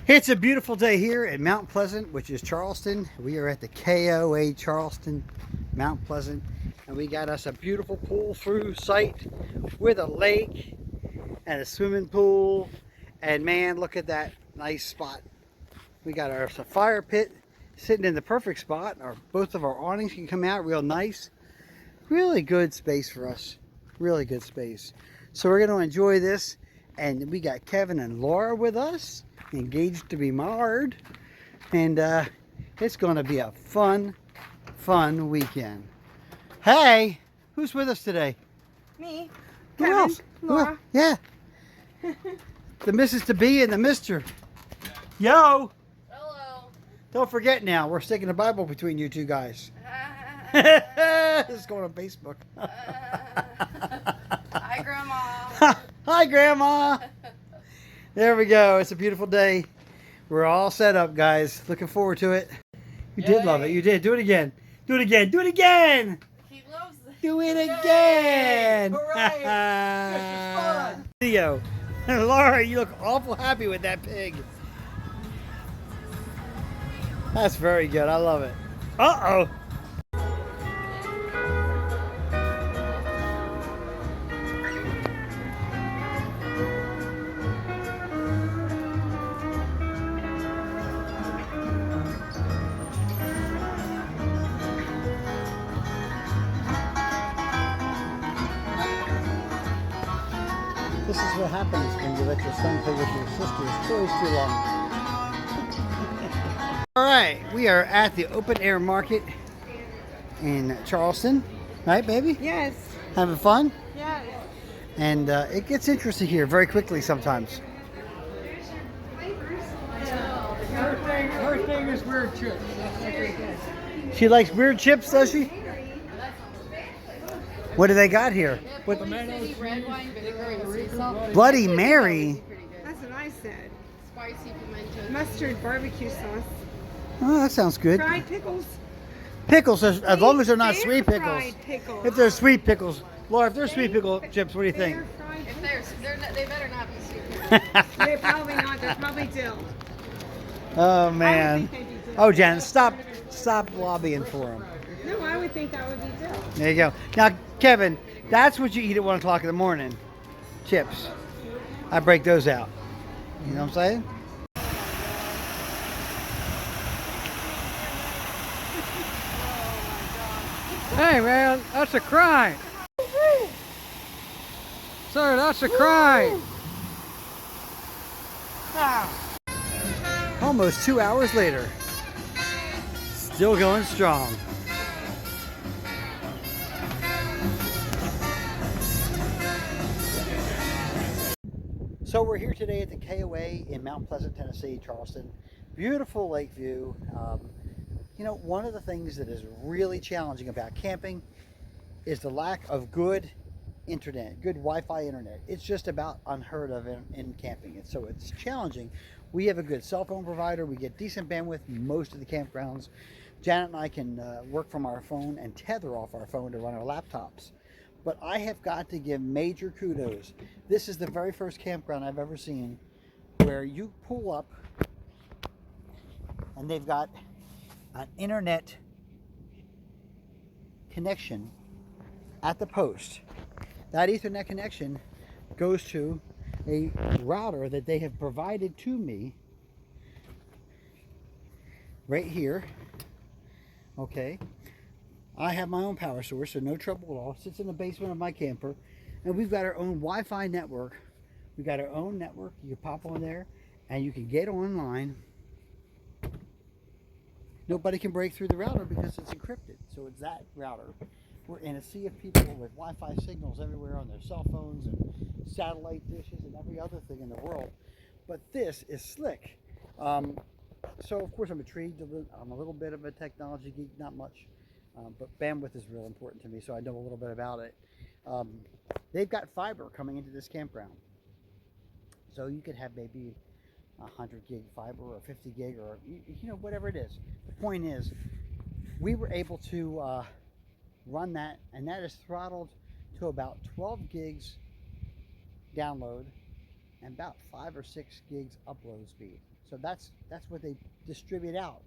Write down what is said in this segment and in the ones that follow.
It's a beautiful day here at Mount Pleasant, which is Charleston. We are at the KOA Charleston, Mount Pleasant, and we got us a beautiful pull-through site with a lake and a swimming pool. And man, look at that nice spot. We got our fire pit sitting in the perfect spot. Both of our awnings can come out real nice. Really good space for us. Really good space. So we're going to enjoy this. And we got Kevin and Laura with us, engaged to be married. And it's going to be a fun weekend. Hey, who's with us today? Me. Who Kevin, else? Laura. Yeah. The Mrs. to be and the Mr. Yo. Hello. Don't forget now, we're sticking the Bible between you two guys. It's going on Facebook. Hi, Grandma. Hi, Grandma. There we go. It's a beautiful day. We're all set up, guys. Looking forward to it. You did love it. You did. Do it again. Do it again. Do it again. He loves it. Do it again. Hooray. Video. Laura, you look awful happy with that pig. That's very good. I love it. Uh-oh. This is what happens when you let your son play with your sister's toys too long. All right, we are at the open air market in Charleston. Right, baby? Yes. Having fun? Yes. And it gets interesting here very quickly sometimes. Her thing is weird chips. She likes weird chips, does she? What do they got here? What? City red wine vinegar and sea salt. Bloody Mary. Pretty good. That's what I said. Spicy pimento. Mustard barbecue sauce. Oh, that sounds good. Fried pickles. Pickles, as long as they're not They're sweet pickles. fried pickles. If they're sweet pickles. Laura, if they're sweet pickle chips, what do you think? They're fried If pickles. they better not be sweet. They're probably not. They're probably dill. Oh, I man. would think they'd be dill. Oh, Jen, stop lobbying for them. No, I would think that would be dill. There you go. Now, Kevin, that's what you eat at 1 o'clock in the morning. Chips. I break those out. You know what I'm saying? Hey man, that's a crime. Sir, that's a crime. Almost 2 hours later. Still going strong. So we're here today at the KOA in Mount Pleasant, Tennessee, Charleston. Beautiful lake view. You know, one of the things that is really challenging about camping is the lack of good internet, good Wi-Fi internet. It's just about unheard of in camping. And so it's challenging. We have a good cell phone provider. We get decent bandwidth most of the campgrounds. Janet and I can work from our phone and tether off our phone to run our laptops. But I have got to give major kudos. This is the very first campground I've ever seen where you pull up and they've got an internet connection at the post. That Ethernet connection goes to a router that they have provided to me right here. Okay. I have my own power source, so no trouble at all. It sits in the basement of my camper. And we've got our own Wi-Fi network. We've got our own network. You can pop on there and you can get online. Nobody can break through the router because it's encrypted. So it's that router. We're in a sea of people with Wi-Fi signals everywhere on their cell phones and satellite dishes and every other thing in the world. But this is slick. So of course I'm intrigued. I'm a little bit of a technology geek, not much. But bandwidth is real important to me, so I know a little bit about it. They've got fiber coming into this campground. So you could have maybe 100 gig fiber or 50 gig or, you know, whatever it is. The point is, we were able to run that, and that is throttled to about 12 gigs download and about 5 or 6 gigs upload speed. So that's what they distribute out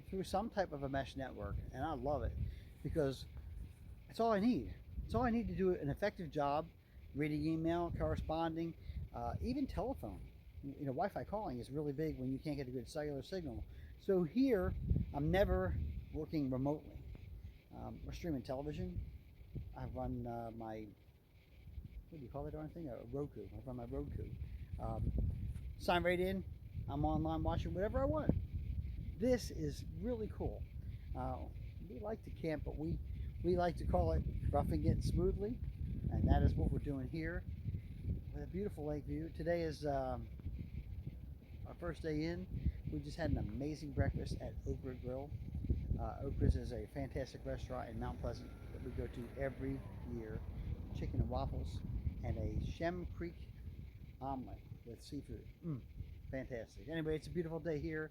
through some type of a mesh network, and I love it because it's all I need. It's all I need to do an effective job reading email, corresponding, even telephone. You know, Wi-Fi calling is really big when you can't get a good cellular signal. So here, I'm never working remotely. We're streaming television. I run my, what do you call that darn thing? A Roku. I run my Roku. Sign right in. I'm online watching whatever I want. This is really cool. We like to camp, but we like to call it roughing it smoothly, and that is what we're doing here with a beautiful lake view. Today is our first day in. We just had an amazing breakfast at Okra Grill. Okra's is a fantastic restaurant in Mount Pleasant that we go to every year. Chicken and waffles and a Shem Creek omelet with seafood. Fantastic. Anyway, it's a beautiful day here,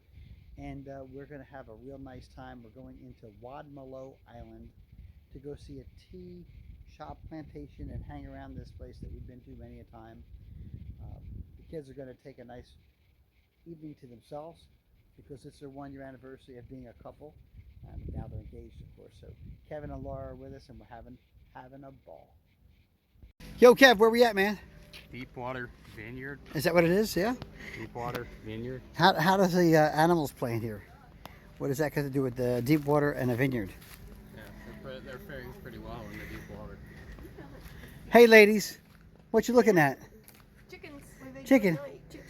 and we're going to have a real nice time. We're going into Wadmalaw Island to go see a tea shop plantation and hang around this place that we've been to many a time. The kids are going to take a nice evening to themselves because it's their 1-year anniversary of being a couple. Now they're engaged, of course. So Kevin and Laura are with us, and we're having a ball. Yo, Kev, where we at, man? Deepwater Vineyard. Is that what it is? Yeah. Deepwater Vineyard. How does the animals play in here? What does that got to do with the deep water and a vineyard? Yeah, they're faring pretty well in the deep water. Hey, ladies, what you looking at? Chickens. Chicken.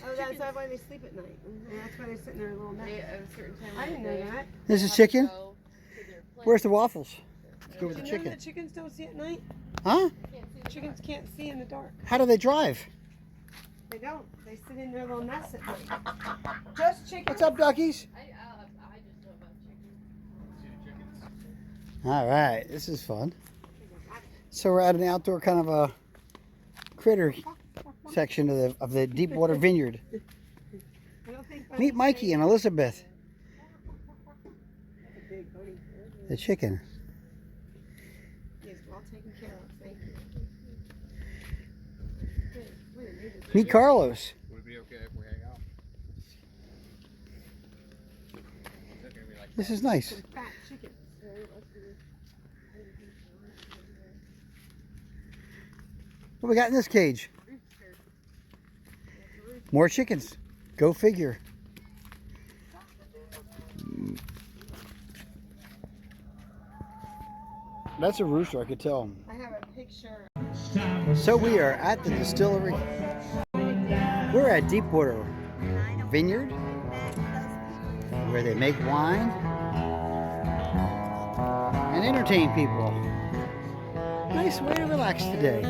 Oh, that's why they sleep at night. That's why they're sitting there a little They, night. at a certain time I of didn't the know day, that. This is have chicken. to go to their place. Where's the waffles? Let's go with Do the you know chicken. that chickens don't see at night? Huh? Can't see the Chickens can't see in the dark. How do they drive? They don't. They sit in their little nests at night. Just chickens. What's up, duckies? I just know about chickens. All right, this is fun. So we're at an outdoor kind of a critter section of the Deepwater Vineyard. I don't think Meet Mikey and Elizabeth, That's a big bunny. the chicken. He's well taken care of. Thank you. Meet Carlos. Would it be okay if we hang out? Is that gonna be like This is nice. Some fat chickens. What we got in this cage? More chickens. Go figure. That's a rooster, I could tell. I have a picture. So we are at the distillery. We're at Deepwater Vineyard, where they make wine and entertain people. Nice way to relax today.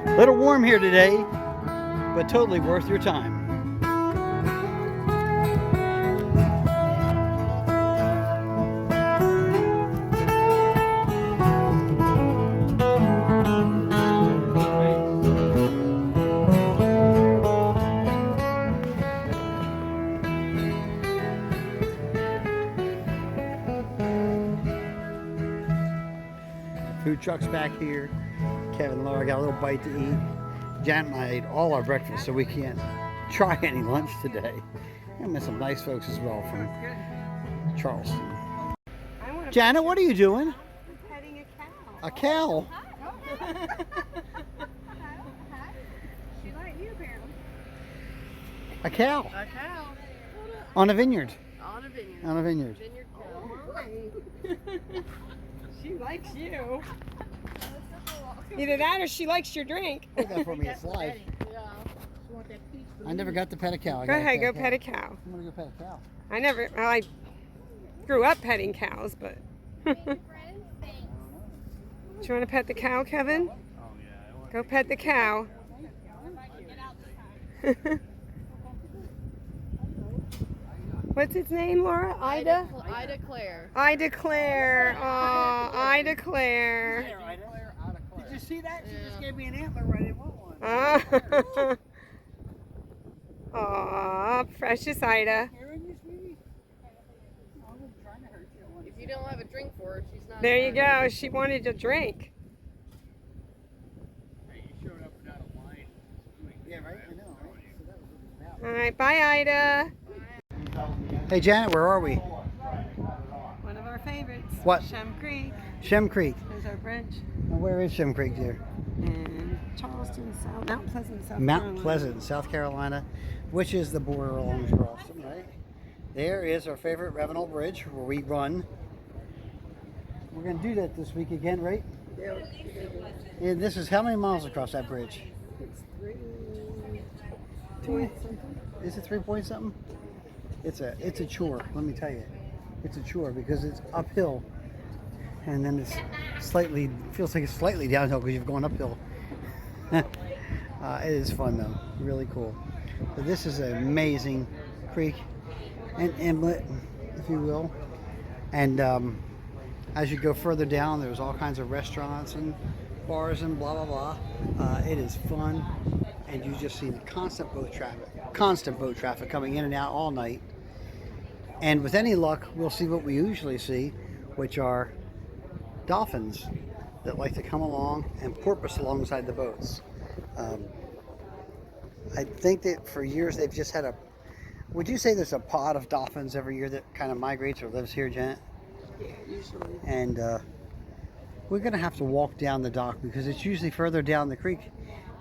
A little warm here today, but totally worth your time. Food trucks back here. Kevin and Laura got a little bite to eat. Janet and I ate all our breakfast, so we can't try any lunch today. And met some nice folks as well from Charleston. I want to Janet, what are you doing? petting a cow. A cow? She liked you, apparently. A cow? A cow On a vineyard. on a vineyard. On a vineyard. Vineyard cow. She likes you. Either that or she likes your drink. Look that for me, it's live. Yeah. I never got to pet a cow. Go ahead, go pet a cow. I'm gonna go pet a cow. I grew up petting cows, but. Do you want to pet the cow, Kevin? oh yeah, Go pet the cow. What's its name, Laura? Ida? I declare. I declare. Oh, I declare. Did you see that? She just Yeah. gave me an antler where I didn't want one. Aw, precious Ida. Hearing you, sweetie? I wasn't trying to hurt you. If you don't have a drink for her, she's not. There you go. She wanted a drink. Yeah, right? I know, right? So that was what it was about. All right, bye, Ida. Hey, Janet, where are we? One of our favorites. What? Shem Creek. Shem Creek. There's our bridge. Now, where is Shem Creek, dear? And Charleston, Mount Pleasant, South Mount Carolina. Pleasant, South Carolina, which is the border along Charleston, right? There is our favorite Ravenel Bridge where we run. We're going to do that this week again, right? Yeah. And this is how many miles across that bridge? It's 3 point something. Is it 3 point something? It's a chore, let me tell you. It's a chore because it's uphill. And then it's feels like it's slightly downhill because you've gone uphill. It is fun though, really cool. So this is an amazing creek and inlet, if you will. And as you go further down, there's all kinds of restaurants and bars and blah, blah, blah. It is fun. And you just see the constant boat traffic coming in and out all night. And with any luck, we'll see what we usually see, which are dolphins that like to come along and porpoise alongside the boats. I think that for years they've just had would you say there's a pod of dolphins every year that kind of migrates or lives here, Janet? Yeah, usually. And we're going to have to walk down the dock because it's usually further down the creek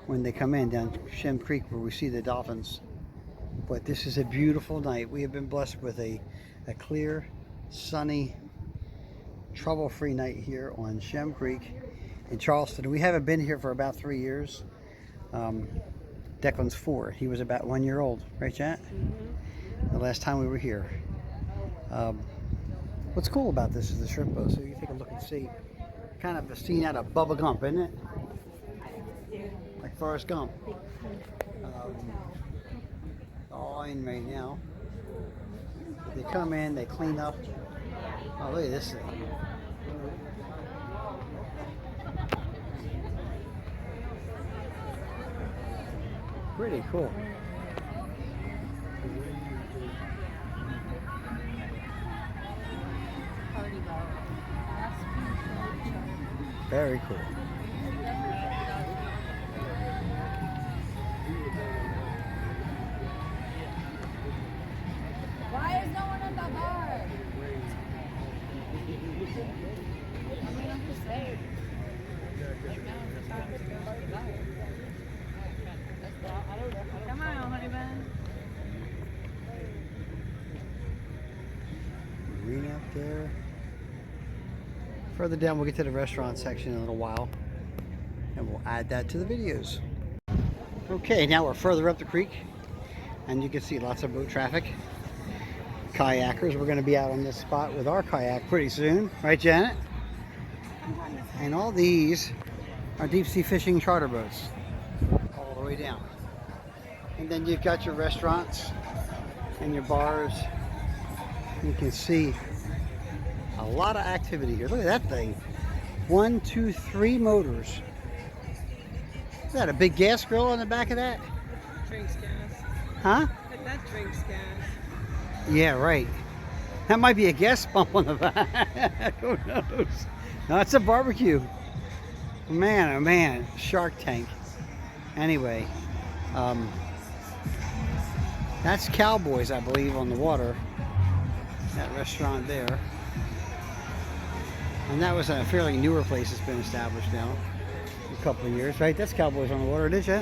when they come in, down Shem Creek, where we see the dolphins. But this is a beautiful night. We have been blessed with a clear, sunny, trouble-free night here on Shem Creek in Charleston. We haven't been here for about 3 years. Declan's 4. He was about 1 year old, right, Janet? Mm-hmm. The last time we were here. What's cool about this is the shrimp boat. So you take a look and see, kind of a scene out of Bubba Gump, isn't it? Like Forrest Gump. All in right now. They come in, they clean up. Oh, look at this thing. Pretty cool. Very cool. Why is no one in the bar? I mean, I'm just saying. Like now is the time to go to the bar. Come on, honey bun. Marina up there. Further down, we'll get to the restaurant section in a little while, and we'll add that to the videos. Okay, now we're further up the creek, and you can see lots of boat traffic. Kayakers, we're going to be out on this spot with our kayak pretty soon, right, Janet? And all these are deep sea fishing charter boats, all the way down. And then you've got your restaurants and your bars. You can see a lot of activity here. Look at that thing. 1, 2, 3 motors. Is that a big gas grill on the back of that? Drinks gas. Huh? That drinks gas. Yeah, right. That might be a gas pump on the back. Who knows? No, it's a barbecue. Man, oh man, Shark Tank. Anyway, that's Cowboys, I believe, on the water. That restaurant there. And that was a fairly newer place that's been established now. A couple of years, right? That's Cowboys on the water, did you?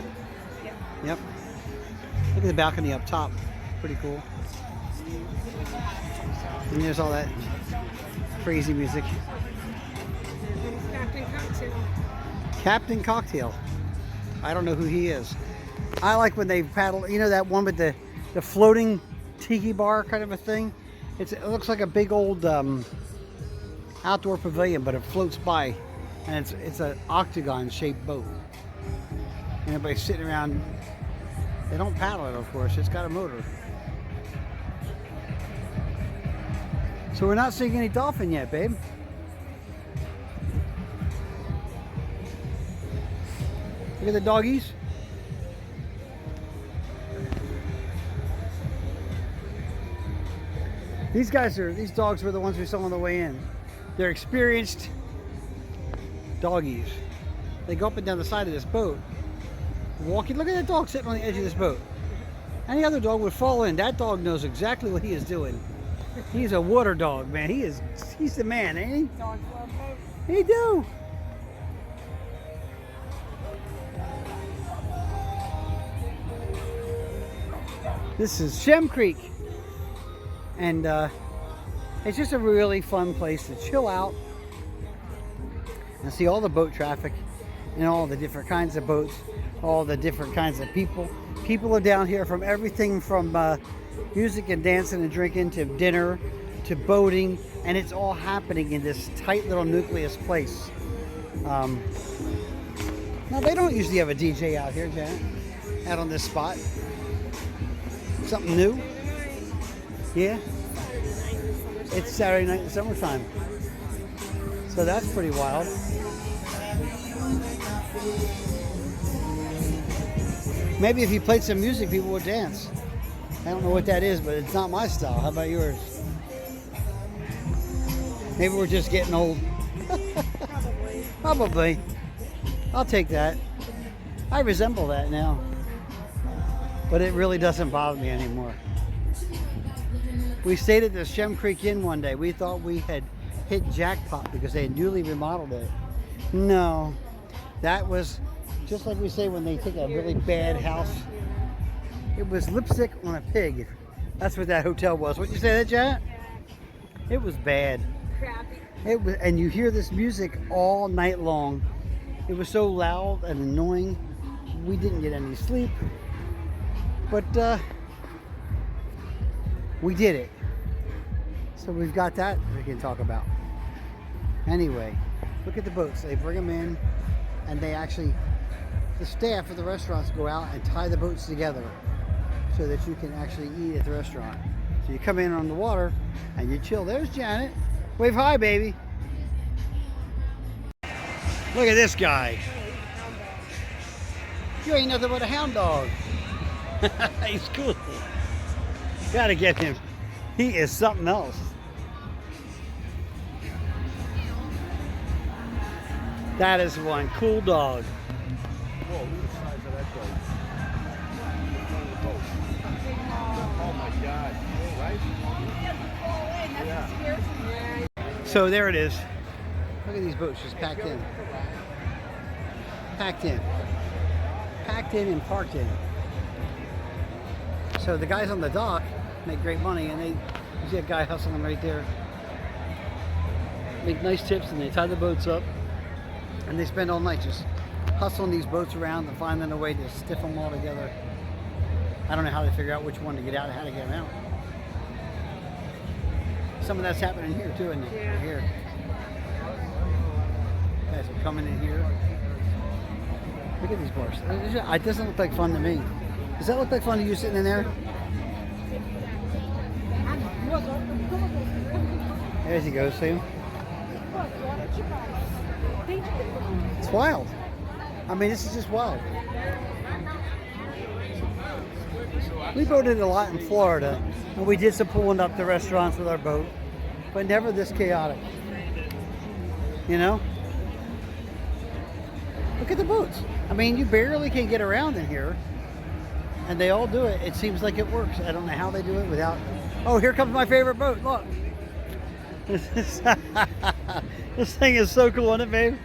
Yeah. Yep. Look at the balcony up top. Pretty cool. And there's all that crazy music. Captain Cocktail. Captain Cocktail. I don't know who he is. I like when they paddle, you know that one with the floating tiki bar kind of a thing? It looks like a big old outdoor pavilion, but it floats by, and it's an octagon shaped boat. And everybody's sitting around. They don't paddle it, of course. It's got a motor. So we're not seeing any dolphin yet, babe. Look at the doggies. These dogs were the ones we saw on the way in. They're experienced doggies. They go up and down the side of this boat walking. Look at that dog sitting on the edge of this boat. Any other dog would fall in. That dog knows exactly what he is doing. He's a water dog, man. He's the man, ain't he? Dogs love boats. He do. This is Shem Creek. And it's just a really fun place to chill out and see all the boat traffic and all the different kinds of boats, all the different kinds of people. People are down here from everything from music and dancing and drinking to dinner to boating, and it's all happening in this tight little nucleus place. Now they don't usually have a DJ out here, Janet, out on this spot. Something new? Yeah? It's Saturday night in summertime. So that's pretty wild. Maybe if you played some music, people would dance. I don't know what that is, but it's not my style. How about yours? Maybe we're just getting old. Probably. I'll take that. I resemble that now. But it really doesn't bother me anymore. We stayed at the Shem Creek Inn one day. We thought we had hit jackpot because they had newly remodeled it. No. That was just like we say when they take a really bad house. It was lipstick on a pig. That's what that hotel was. What'd you say that, Janet? It was bad. Crappy. It was, and you hear this music all night long. It was so loud and annoying. We didn't get any sleep. But we did it. So we've got that we can talk about. Anyway, look at the boats. They bring them in, and they actually, the staff of the restaurants go out and tie the boats together so that you can actually eat at the restaurant. So you come in on the water and you chill. There's Janet. Wave hi, baby. Look at this guy. You ain't nothing but a hound dog. He's cool. Gotta get him. He is something else. That is one cool dog. Whoa, look at the size of that boat. Oh my God. Right? Yeah. So there it is. Look at these boats just packed in. Packed in. Packed in and parked in. So the guys on the dock make great money, and you see a guy hustling right there. Make nice tips, and they tie the boats up, and they spend all night just hustling these boats around and finding a way to stiff them all together. I don't know how they figure out which one to get out and how to get them out. Some of that's happening here too, isn't it? Yeah. Here. Guys are coming in here. Look at these bars. It doesn't look like fun to me. Does that look like fun to you sitting in there? There he goes, see him? It's wild. I mean, this is just wild. We boated a lot in Florida, and we did some pulling up the restaurants with our boat, but never this chaotic. You know? Look at the boats. I mean, you barely can get around in here, and they all do it. It seems like it works. I don't know how they do it without... Oh, here comes my favorite boat. Look. This thing is so cool, isn't it, babe?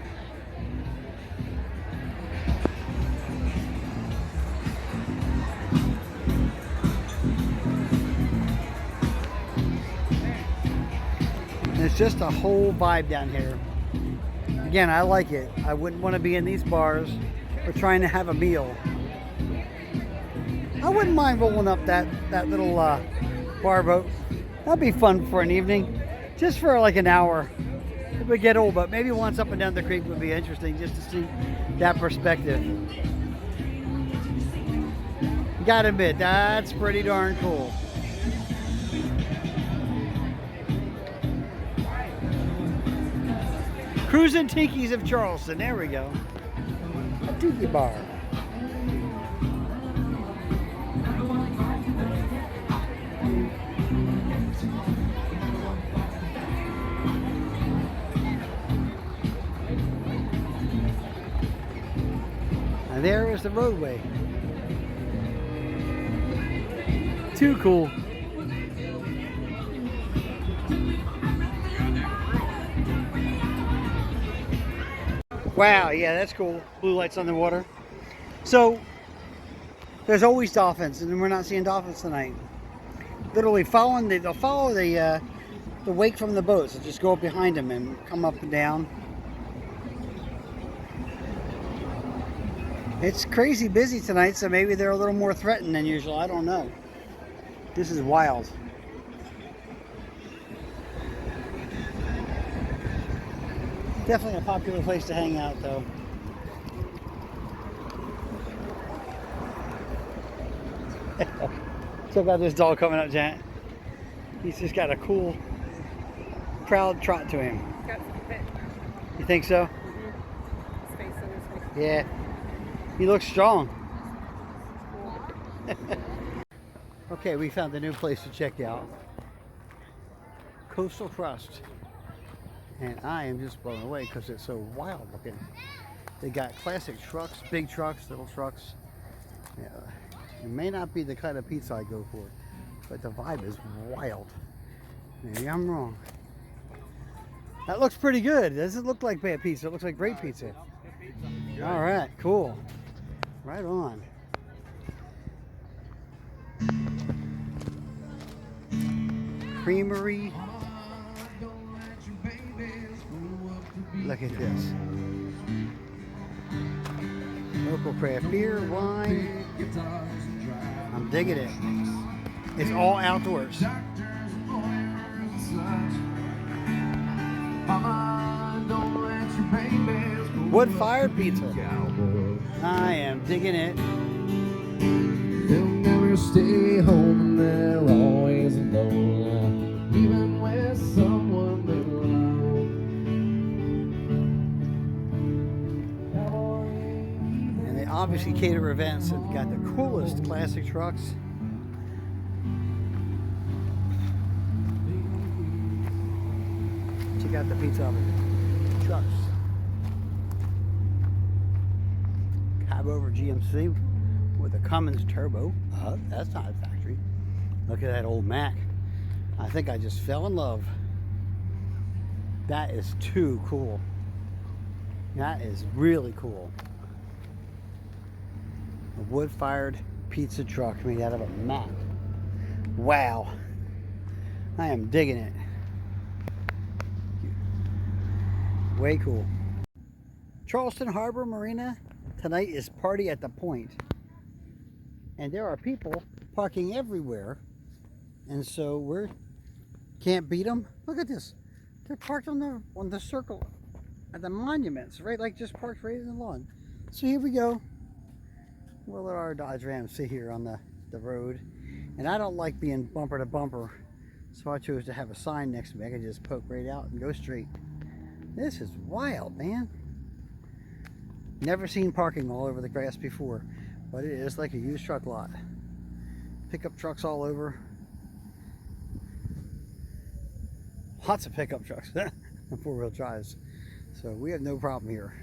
It's just a whole vibe down here. Again, I like it. I wouldn't want to be in these bars or trying to have a meal. I wouldn't mind rolling up that little bar boat. That'd be fun for an evening, just for like an hour. It would get old, but maybe once up and down the creek would be interesting just to see that perspective. You gotta admit, that's pretty darn cool. Cruising Tiki's of Charleston. There we go. A tiki bar. And there is the roadway. too cool. Wow, yeah, that's cool. Blue lights on the water. So there's always dolphins, and we're not seeing dolphins tonight. Literally following they'll follow the wake from the boats. They'll just go up behind them and come up and down. It's crazy busy tonight, so maybe they're a little more threatened than usual. I don't know. This is wild. Definitely a popular place to hang out, though. Check out this dog coming up, Janet. He's just got a cool, proud trot to him. Got some fit. You think so? His face and his face. Yeah. He looks strong. Okay, we found a new place to check out. Coastal Trust. And I am just blown away because it's so wild looking. They got classic trucks, big trucks, little trucks. Yeah. It may not be the kind of pizza I go for, but the vibe is wild. Maybe I'm wrong. That looks pretty good. It doesn't look like bad pizza. It looks like great pizza. All right, cool. Right on. Creamery. Look at this. Local craft beer, wine. I'm digging it. It's all outdoors. Wood-fired pizza. I am digging it. They'll never stay home, they're always alone, even with someone they love. And they obviously cater events and got the coolest classic trucks. Check out the pizza oven. Trucks. Cab over GMC with a Cummins turbo. That's not a factory. Look at that old Mac. I think I just fell in love. That is too cool. That is really cool. A wood-fired pizza truck made out of a Mac. Wow. I am digging it. Way cool. Charleston Harbor Marina. Tonight is Party at the Point. And there are people parking everywhere. And so we can't beat them. Look at this. They're parked on the circle at the monuments, right? Like just parked right in the lawn. So here we go. We'll let our Dodge Ram sit here on the road. And I don't like being bumper to bumper. So I chose to have a sign next to me. I can just poke right out and go straight. This is wild, man. Never seen parking all over the grass before, but it is like a used truck lot. Pickup trucks all over. Lots of pickup trucks and four-wheel drives. So we have no problem here.